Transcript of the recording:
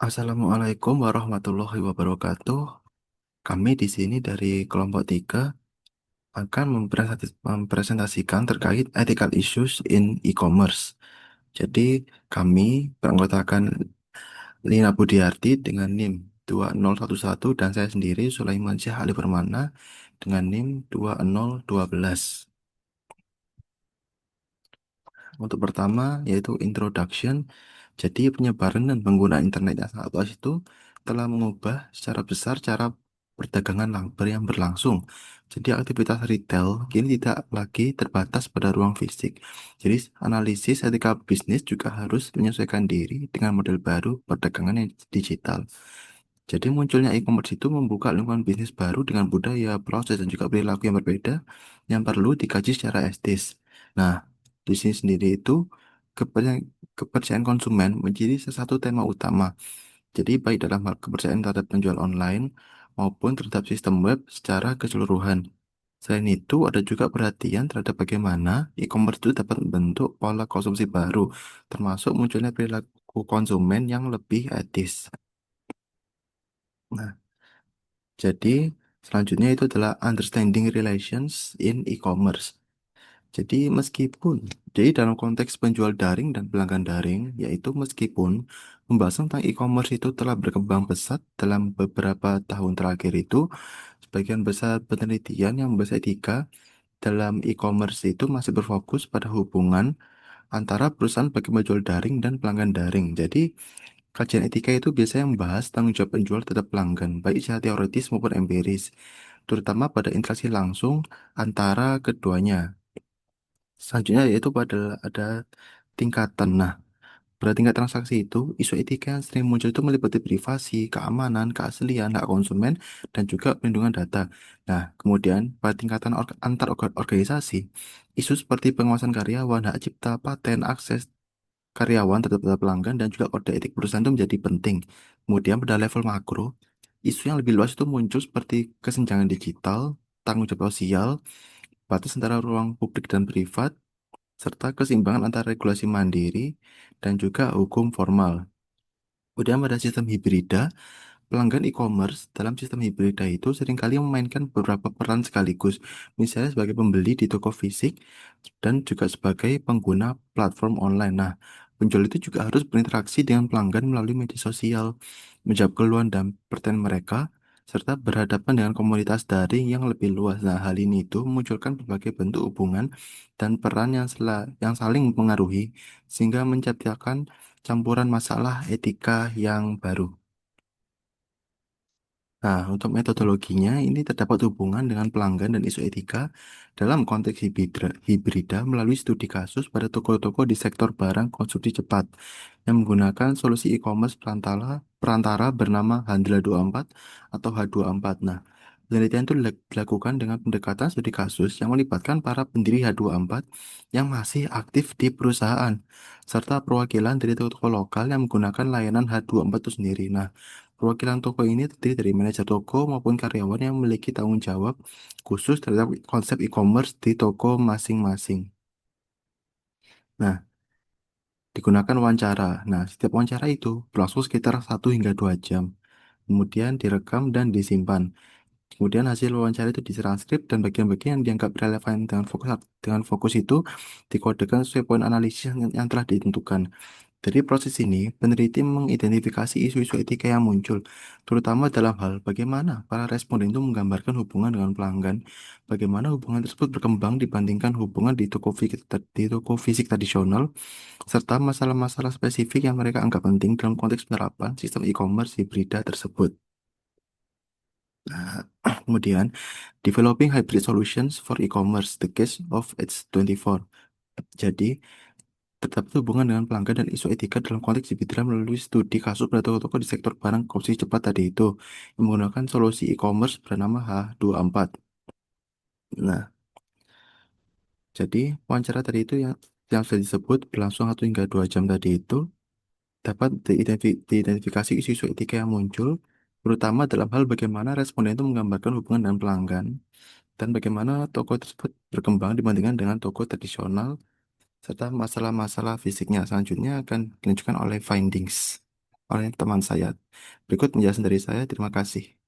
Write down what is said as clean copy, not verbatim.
Assalamualaikum warahmatullahi wabarakatuh. Kami di sini dari kelompok 3 akan mempresentasikan terkait ethical issues in e-commerce. Jadi kami beranggotakan Lina Budiarti dengan NIM 2011 dan saya sendiri Sulaiman Syah Ali Permana dengan NIM 2012. Untuk pertama yaitu introduction. Jadi penyebaran dan penggunaan internet yang sangat luas itu telah mengubah secara besar cara perdagangan yang berlangsung. Jadi aktivitas retail kini tidak lagi terbatas pada ruang fisik. Jadi analisis etika bisnis juga harus menyesuaikan diri dengan model baru perdagangan yang digital. Jadi munculnya e-commerce itu membuka lingkungan bisnis baru dengan budaya, proses, dan juga perilaku yang berbeda yang perlu dikaji secara etis. Nah, di sini sendiri itu kepercayaan, kepercayaan konsumen menjadi salah satu tema utama. Jadi baik dalam hal kepercayaan terhadap penjual online maupun terhadap sistem web secara keseluruhan. Selain itu, ada juga perhatian terhadap bagaimana e-commerce itu dapat membentuk pola konsumsi baru, termasuk munculnya perilaku konsumen yang lebih etis. Nah, jadi selanjutnya itu adalah understanding relations in e-commerce. Jadi meskipun, jadi dalam konteks penjual daring dan pelanggan daring, yaitu meskipun pembahasan tentang e-commerce itu telah berkembang pesat dalam beberapa tahun terakhir itu, sebagian besar penelitian yang membahas etika dalam e-commerce itu masih berfokus pada hubungan antara perusahaan sebagai penjual daring dan pelanggan daring. Jadi kajian etika itu biasanya membahas tanggung jawab penjual terhadap pelanggan, baik secara teoritis maupun empiris, terutama pada interaksi langsung antara keduanya. Selanjutnya yaitu pada ada tingkatan. Nah, pada tingkat transaksi itu, isu etika yang sering muncul itu meliputi privasi, keamanan, keaslian, hak konsumen, dan juga perlindungan data. Nah, kemudian pada tingkatan antar organisasi, isu seperti pengawasan karyawan, hak cipta, paten, akses karyawan terhadap data pelanggan, dan juga kode etik perusahaan itu menjadi penting. Kemudian pada level makro, isu yang lebih luas itu muncul seperti kesenjangan digital, tanggung jawab sosial, batas antara ruang publik dan privat, serta keseimbangan antara regulasi mandiri dan juga hukum formal. Kemudian pada sistem hibrida, pelanggan e-commerce dalam sistem hibrida itu seringkali memainkan beberapa peran sekaligus, misalnya sebagai pembeli di toko fisik dan juga sebagai pengguna platform online. Nah, penjual itu juga harus berinteraksi dengan pelanggan melalui media sosial, menjawab keluhan dan pertanyaan mereka, serta berhadapan dengan komunitas daring yang lebih luas. Nah, hal ini itu memunculkan berbagai bentuk hubungan dan peran yang saling mempengaruhi, sehingga menciptakan campuran masalah etika yang baru. Nah, untuk metodologinya, ini terdapat hubungan dengan pelanggan dan isu etika dalam konteks hibrida melalui studi kasus pada toko-toko di sektor barang konsumsi cepat yang menggunakan solusi e-commerce perantara bernama Handla 24 atau H24. Nah, penelitian itu dilakukan dengan pendekatan studi kasus yang melibatkan para pendiri H24 yang masih aktif di perusahaan, serta perwakilan dari toko-toko lokal yang menggunakan layanan H24 itu sendiri. Nah, perwakilan toko ini terdiri dari manajer toko maupun karyawan yang memiliki tanggung jawab khusus terhadap konsep e-commerce di toko masing-masing. Nah, digunakan wawancara. Nah, setiap wawancara itu berlangsung sekitar 1 hingga 2 jam. Kemudian direkam dan disimpan. Kemudian hasil wawancara itu ditranskrip dan bagian-bagian yang dianggap relevan dengan fokus itu dikodekan sesuai poin analisis yang telah ditentukan. Dari proses ini, peneliti mengidentifikasi isu-isu etika yang muncul, terutama dalam hal bagaimana para responden itu menggambarkan hubungan dengan pelanggan, bagaimana hubungan tersebut berkembang dibandingkan hubungan di toko fisik tradisional, serta masalah-masalah spesifik yang mereka anggap penting dalam konteks penerapan sistem e-commerce hibrida tersebut. Nah, kemudian, developing hybrid solutions for e-commerce, the case of H24. Jadi, tetap hubungan dengan pelanggan dan isu etika dalam konteks digital melalui studi kasus pada toko-toko di sektor barang konsumsi cepat tadi itu yang menggunakan solusi e-commerce bernama H24. Nah, jadi wawancara tadi itu yang sudah disebut berlangsung 1 hingga 2 jam tadi itu dapat diidentifikasi isu-isu etika yang muncul, terutama dalam hal bagaimana responden itu menggambarkan hubungan dengan pelanggan dan bagaimana toko tersebut berkembang dibandingkan dengan toko tradisional serta masalah-masalah fisiknya. Selanjutnya akan dilanjutkan oleh findings. oleh teman saya. Berikut penjelasan dari saya. Terima kasih.